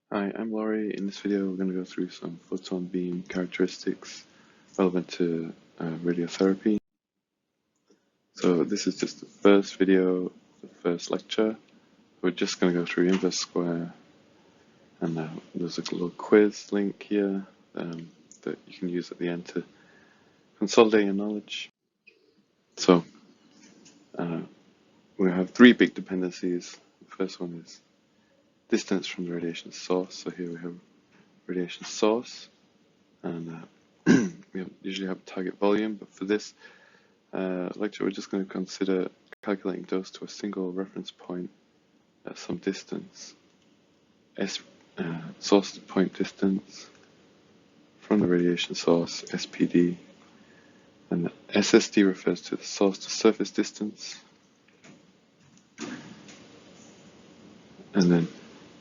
Hi, I'm Laurie. In this video, we're going to go through some photon beam characteristics relevant to radiotherapy. So this is just the first video, the first lecture. We're just going to go through inverse square, and there's a little quiz link here that you can use at the end to consolidate your knowledge. So we have three big dependencies. The first one is distance from the radiation source. So here we have radiation source, and we usually have a target volume, but for this lecture we're just going to consider calculating dose to a single reference point at some distance, source to point distance from the radiation source, SPD, and the SSD refers to the source to surface distance, and then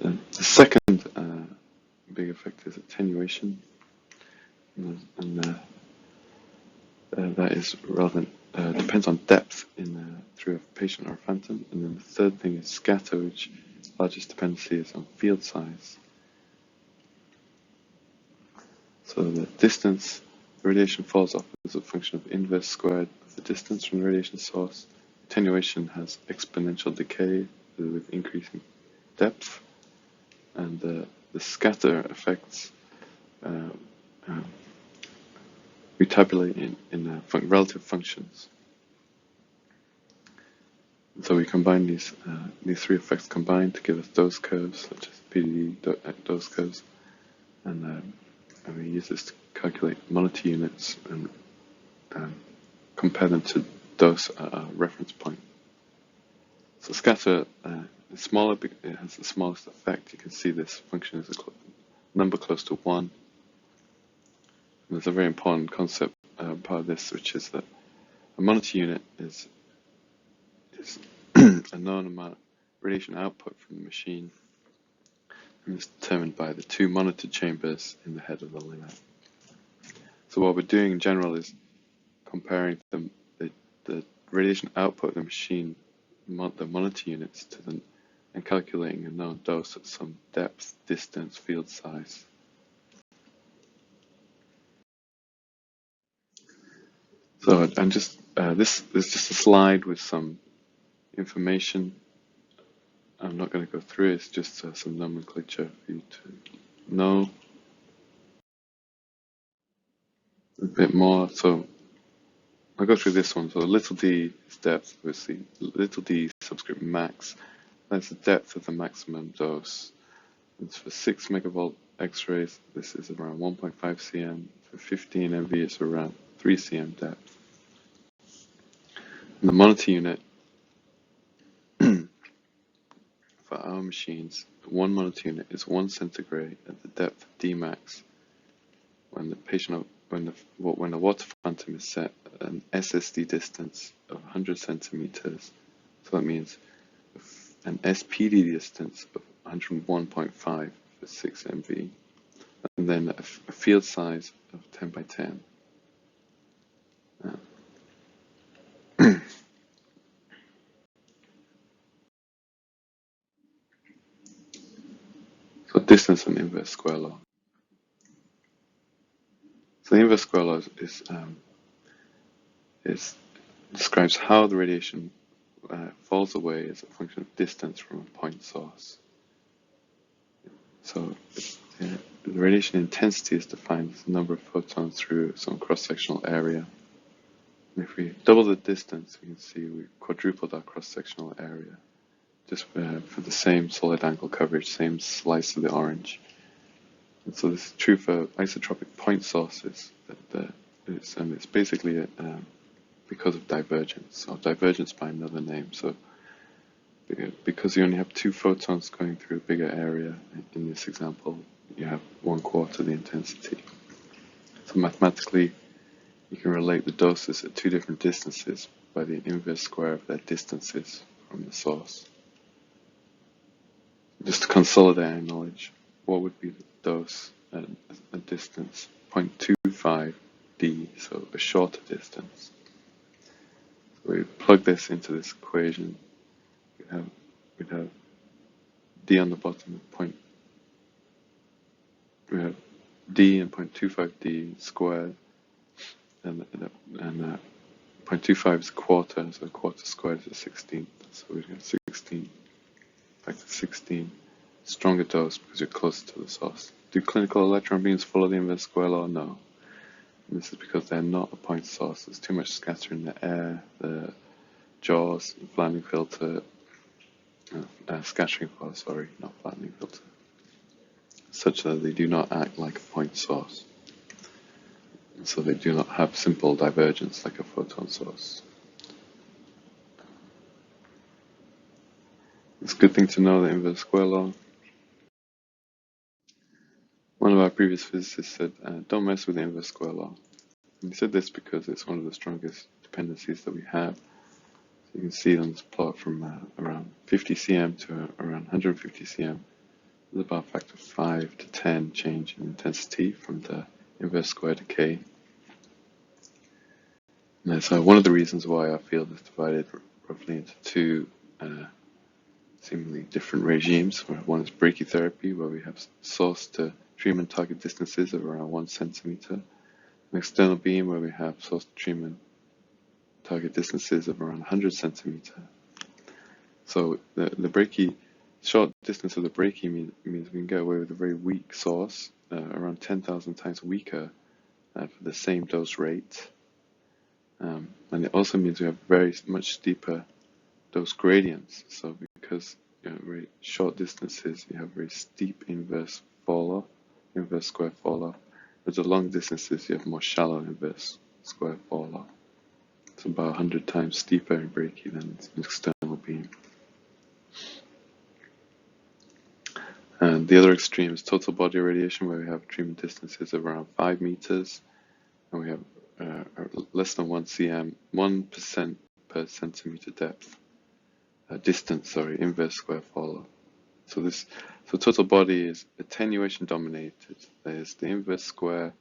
the second big effect is attenuation, and that is relevant, depends on depth through a patient or a phantom. And then the third thing is scatter, which largest dependency is on field size. So the distance the radiation falls off is a function of inverse squared of the distance from the radiation source. Attenuation has exponential decay with increasing depth, and the scatter effects we tabulate in relative functions. So we combine these three effects combined to give us dose curves, such as PDD dose curves, and we use this to calculate monetary units and compare them to dose at a reference point. So scatter is smaller, it has the smallest effect. You can see this function is a number close to 1. And there's a very important concept part of this, which is that a monetary unit is a known amount of radiation output from the machine, and it's determined by the two monitor chambers in the head of the limit. So what we're doing in general is comparing the radiation output of the machine, the monitor units, to them, and calculating a known dose at some depth, distance, field size. So I'm just this is just a slide with some information. I'm not going to go through it. It's just some nomenclature for you to know a bit more. So I'll go through this one. So little d is depth, obviously. Little d subscript max, that's the depth of the maximum dose. It's for 6 megavolt X-rays, this is around 1.5 cm. For 15 MV, it's around 3 cm depth. And the monitor unit for our machines, one monitor unit is 1 centigrade at the depth of Dmax when the water phantom is set at an SSD distance of 100 centimeters. So that means an SPD distance of 101.5 for 6 MV, and then a field size of 10 by 10. So distance and inverse square law. So the inverse square law describes how the radiation falls away as a function of distance from a point source. So the radiation intensity is defined as the number of photons through some cross-sectional area. And if we double the distance, we can see we've quadrupled our cross-sectional area just for the same solid angle coverage, same slice of the orange. And so this is true for isotropic point sources. It's basically because of divergence, or divergence by another name. So because you only have 2 photons going through a bigger area, in this example, you have 1/4 the intensity. So mathematically, you can relate the doses at 2 different distances by the inverse square of their distances from the source. Just to consolidate our knowledge, what would be the dose at a distance 0.25 d, so a shorter distance? So we plug this into this equation. We'd have d on the bottom of we have d and 0.25d squared, and 0.25 is a quarter, so a quarter squared is a 16th. So we get 16 factor 16 stronger dose because you're closer to the source. Do clinical electron beams follow the inverse square law? No. And this is because they're not a point source. There's too much scatter in the air, the jaws, flattening filter, scattering filter, sorry, not flattening filter, such that they do not act like a point source. And so they do not have simple divergence like a photon source. It's a good thing to know the inverse square law. One of our previous physicists said, don't mess with the inverse square law. And he said this because it's one of the strongest dependencies that we have. So you can see on this plot from around 50 cm to around 150 cm. There's about a factor of 5 to 10 change in intensity from the inverse square decay. And that's one of the reasons why our field is divided roughly into two seemingly different regimes. One is brachytherapy, where we have source to treatment target distances of around 1 centimeter. An external beam, where we have source to treatment target distances of around 100 centimeter. So the short distance of the brachy means we can get away with a very weak source, around 10,000 times weaker for the same dose rate. And it also means we have very much steeper dose gradients. So because very short distances, you have very steep inverse fall off, inverse square fall off. Whereas at long distances, you have more shallow inverse square fall off. It's about 100 times steeper in brachy than an external beam. And the other extreme is total body irradiation, where we have treatment distances of around 5 meters, and we have less than 1 cm, 1% per centimeter depth. Inverse square fall off. So total body is attenuation dominated. There's the inverse square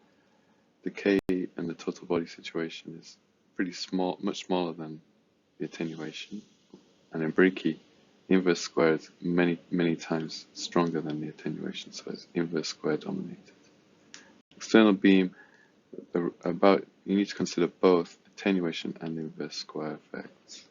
decay, and the total body situation is pretty small, much smaller than the attenuation. And in brachy, the inverse square is many times stronger than the attenuation, so it's inverse square dominated. External beam, you need to consider both attenuation and inverse square effects.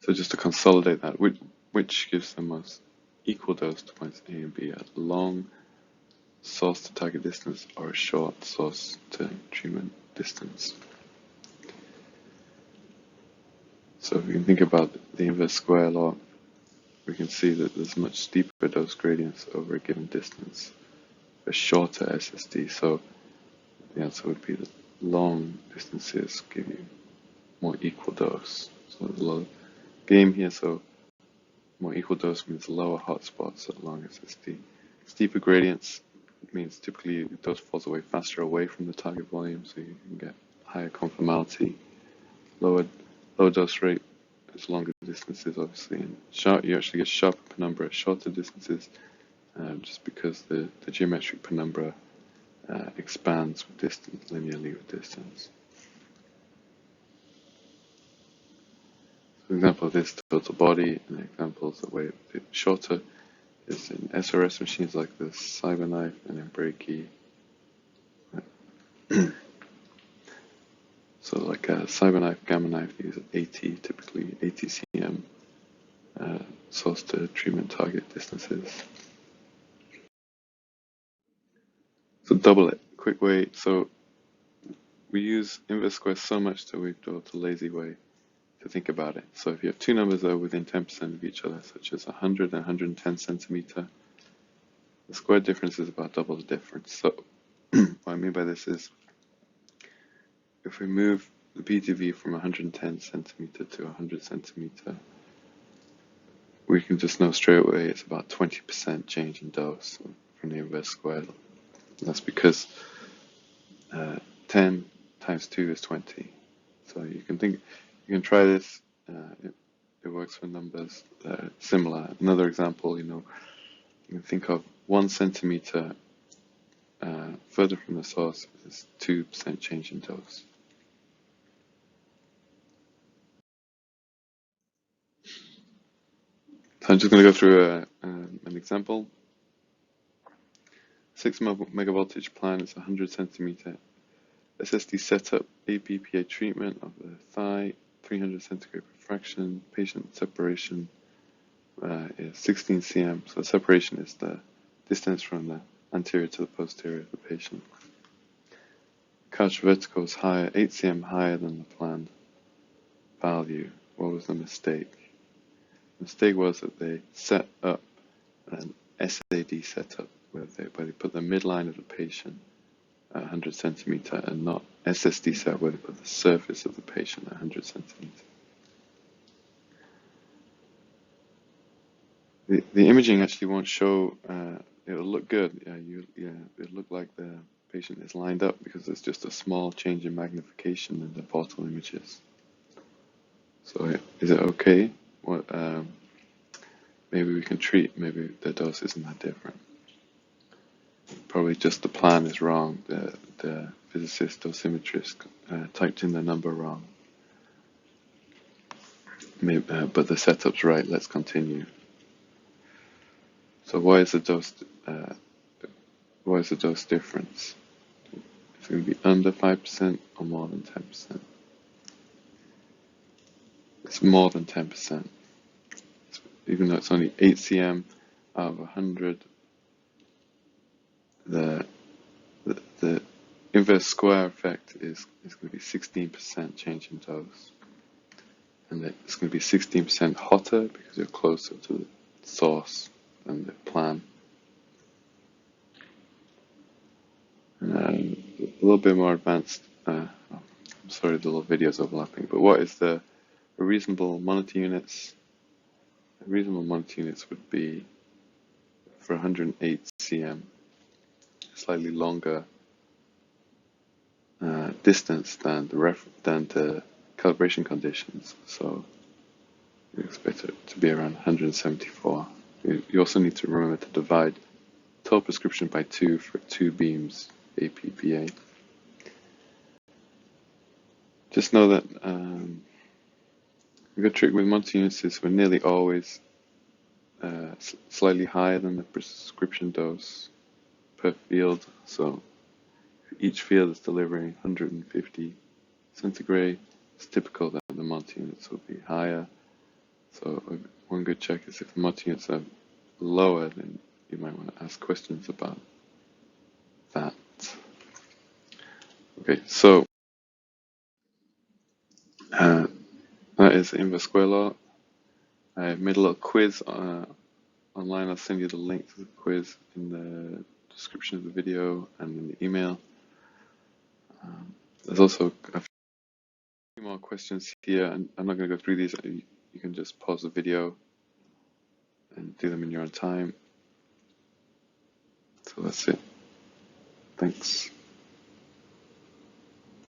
So just to consolidate that, which gives the most equal dose to points A and B, a long source to target distance or a short source to treatment distance? So if we can think about the inverse square law, we can see that there's much steeper dose gradients over a given distance, a shorter SSD. So the answer would be that long distances give you more equal dose. So there's a lot of game here, so more equal dose means lower hotspots at long SSD. Steeper gradients means typically the dose falls away faster away from the target volume, so you can get higher conformality. Lower dose rate is longer distances, obviously, and you actually get sharper penumbra at shorter distances, just because the geometric penumbra expands with distance, linearly with distance. For example, this total body, and examples that way a bit shorter, is in SRS machines like the CyberKnife and in brachy. So like a CyberKnife, Gamma Knife, they use 80, typically 80 cm source to treatment target distances. So double it, quick way. So we use inverse square so much that we've developed a lazy way to think about it. So if you have two numbers that are within 10% of each other, such as 100 and 110 centimeter, the square difference is about double the difference. So what I mean by this is, if we move the PTV from 110 centimeter to 100 centimeter, we can just know straight away it's about 20% change in dose from the inverse square. And that's because 10 times 2 is 20. So you can try this. It works for numbers similar. Another example, you can think of 1 centimeter further from the source is 2% change in dose. So I'm just going to go through an example. 6 megavoltage plan is 100 centimeter SSD setup, APPA treatment of the thigh, 300 centigrade per fraction. Patient separation is 16 cm. So the separation is the distance from the anterior to the posterior of the patient. Couch vertical is higher, 8 cm higher than the planned value. What was the mistake? The mistake was that they set up an SAD setup where they put the midline of the patient at 100 centimeter and not SSD set where they put the surface of the patient at 100 centimeter. The imaging actually won't show, it'll look good. It'll look like the patient is lined up because there's just a small change in magnification in the portal images. So is it okay? Maybe we can treat, maybe the dose isn't that different. Probably just the plan is wrong. The physicist dosimetrist typed in the number wrong. Maybe, but the setup's right. Let's continue. So why is the dose? Why is the dose difference? It's going to be under 5% or more than 10%. It's more than 10%. Even though it's only 8 cm out of 100, the inverse square effect is going to be 16% change in dose. And it's going to be 16% hotter because you're closer to the source than the plan. And a little bit more advanced, I'm sorry the little video's overlapping, but what is the reasonable monitor units? Reasonable monitor units would be for 108 cm, slightly longer distance than the calibration conditions. So we expect it to be around 174. You also need to remember to divide total prescription by 2 for 2 beams APPA. Just know that a good trick with monitor units is we're nearly always slightly higher than the prescription dose per field. So if each field is delivering 150 centigrade, it's typical that the monitor units will be higher. So one good check is if the monitor units are lower, then you might want to ask questions about that. Okay, so that is inverse square law. I made a little quiz online. I'll send you the link to the quiz in the description of the video and in the email. There's also a few more questions here, and I'm not going to go through these. You can just pause the video and do them in your own time. So that's it. Thanks.